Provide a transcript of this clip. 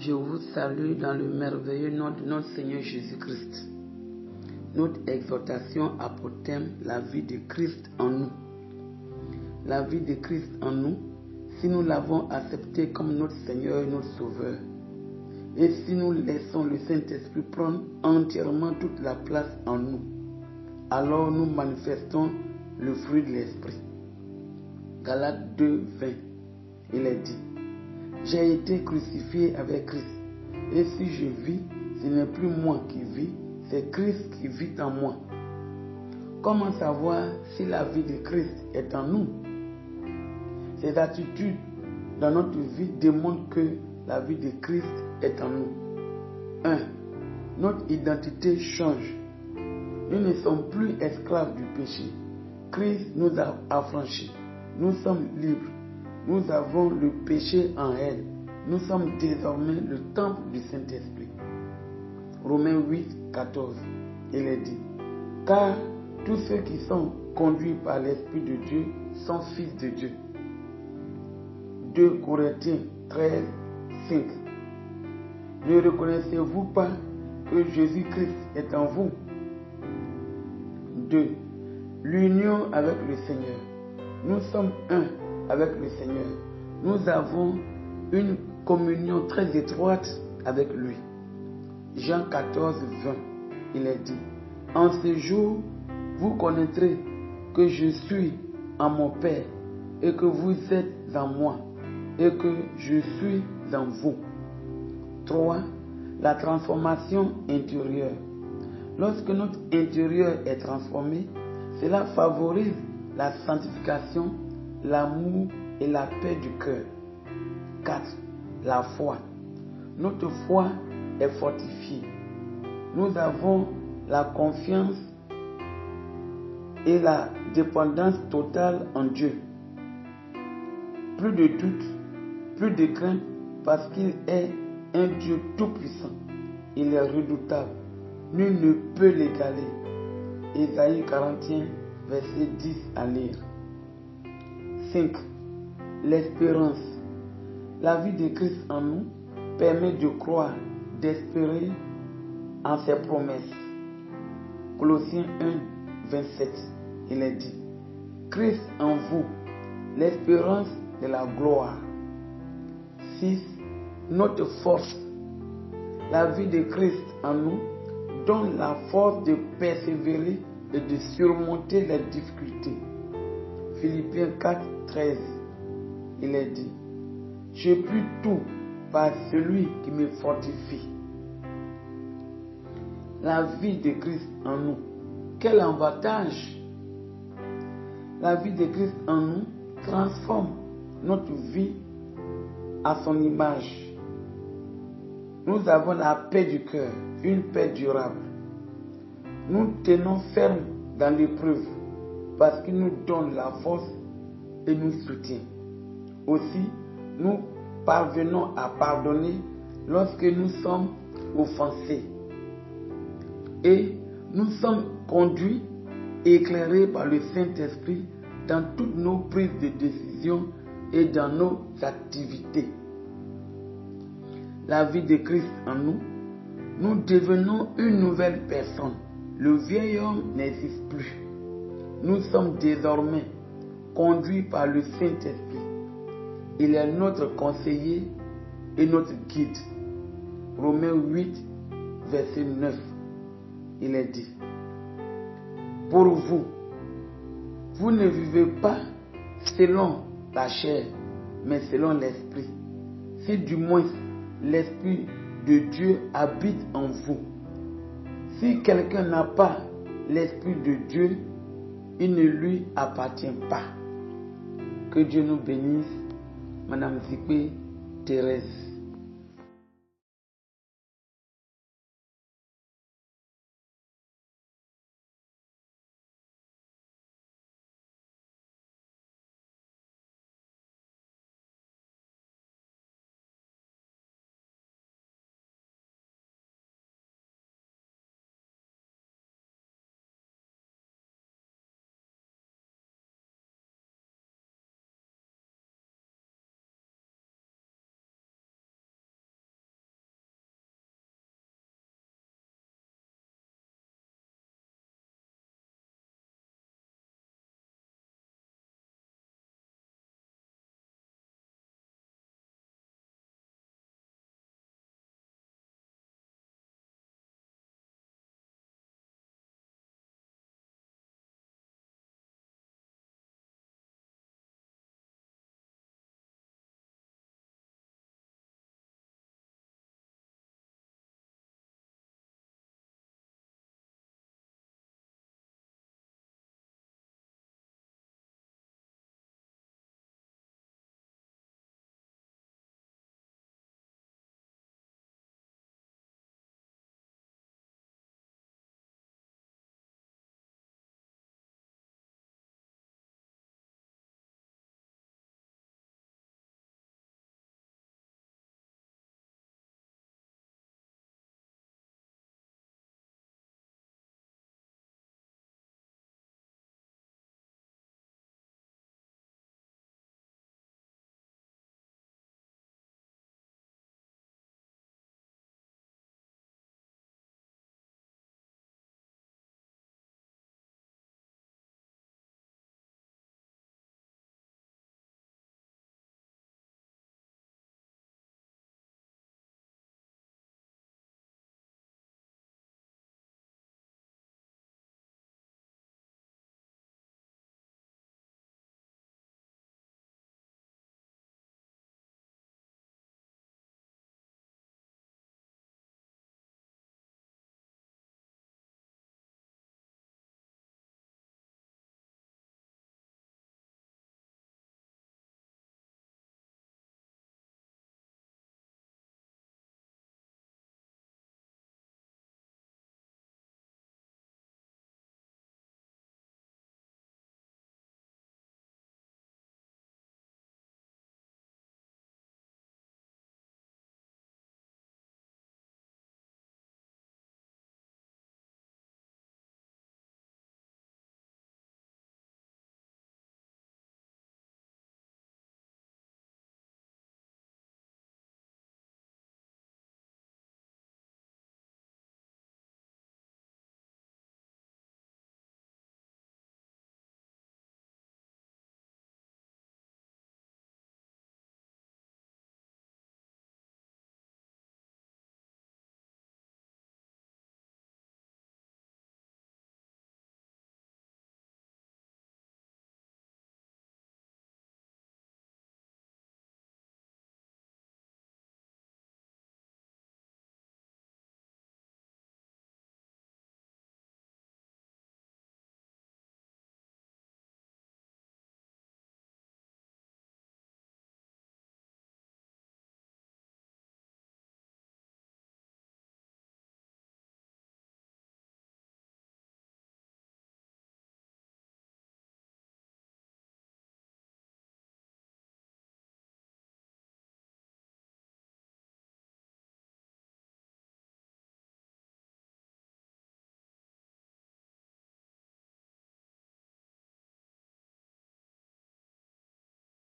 Je vous salue dans le merveilleux nom de notre Seigneur Jésus-Christ. Notre exhortation a pour thème la vie de Christ en nous. La vie de Christ en nous, si nous l'avons accepté comme notre Seigneur et notre Sauveur, et si nous laissons le Saint-Esprit prendre entièrement toute la place en nous, alors nous manifestons le fruit de l'Esprit. Galates 2, 20, il est dit: j'ai été crucifié avec Christ, et si je vis, ce n'est plus moi qui vis, c'est Christ qui vit en moi. Comment savoir si la vie de Christ est en nous? Ces attitudes dans notre vie démontrent que la vie de Christ est en nous. 1. Notre identité change. Nous ne sommes plus esclaves du péché. Christ nous a affranchis. Nous sommes libres. Nous avons le péché en elle. Nous sommes désormais le temple du Saint-Esprit. Romains 8, 14. Il est dit: car tous ceux qui sont conduits par l'Esprit de Dieu sont fils de Dieu. 2 Corinthiens 13, 5. Ne reconnaissez-vous pas que Jésus-Christ est en vous? 2. L'union avec le Seigneur. Nous sommes un avec le Seigneur. Nous avons une communion très étroite avec lui. Jean 14, 20, il est dit: en ce jour, vous connaîtrez que je suis en mon Père et que vous êtes en moi et que je suis en vous. 3. La transformation intérieure. Lorsque notre intérieur est transformé, cela favorise la sanctification, l'amour et la paix du cœur. 4. La foi. Notre foi est fortifiée. Nous avons la confiance et la dépendance totale en Dieu. Plus de doute, plus de crainte, parce qu'il est un Dieu tout-puissant. Il est redoutable. Nul ne peut l'égaler. Ésaïe 41, verset 10 à lire. 5. L'espérance. La vie de Christ en nous permet de croire, d'espérer en ses promesses. Colossiens 1, 27, il est dit: Christ en vous, l'espérance de la gloire. 6. Notre force. La vie de Christ en nous donne la force de persévérer et de surmonter les difficultés. Philippiens 4, 13, il est dit: je puis tout par celui qui me fortifie. La vie de Christ en nous, quel avantage! La vie de Christ en nous transforme notre vie à son image. Nous avons la paix du cœur, une paix durable. Nous tenons ferme dans l'épreuve parce qu'il nous donne la force et nous soutient. Aussi, nous parvenons à pardonner lorsque nous sommes offensés. Et nous sommes conduits et éclairés par le Saint-Esprit dans toutes nos prises de décision et dans nos activités. La vie de Christ en nous, nous devenons une nouvelle personne. Le vieil homme n'existe plus. Nous sommes désormais conduits par le Saint-Esprit. Il est notre conseiller et notre guide. Romains 8, verset 9. Il est dit: pour vous, vous ne vivez pas selon la chair, mais selon l'Esprit. Si du moins l'Esprit de Dieu habite en vous. Si quelqu'un n'a pas l'Esprit de Dieu, il ne lui appartient pas. Que Dieu nous bénisse. Madame Zikwe Thérèse.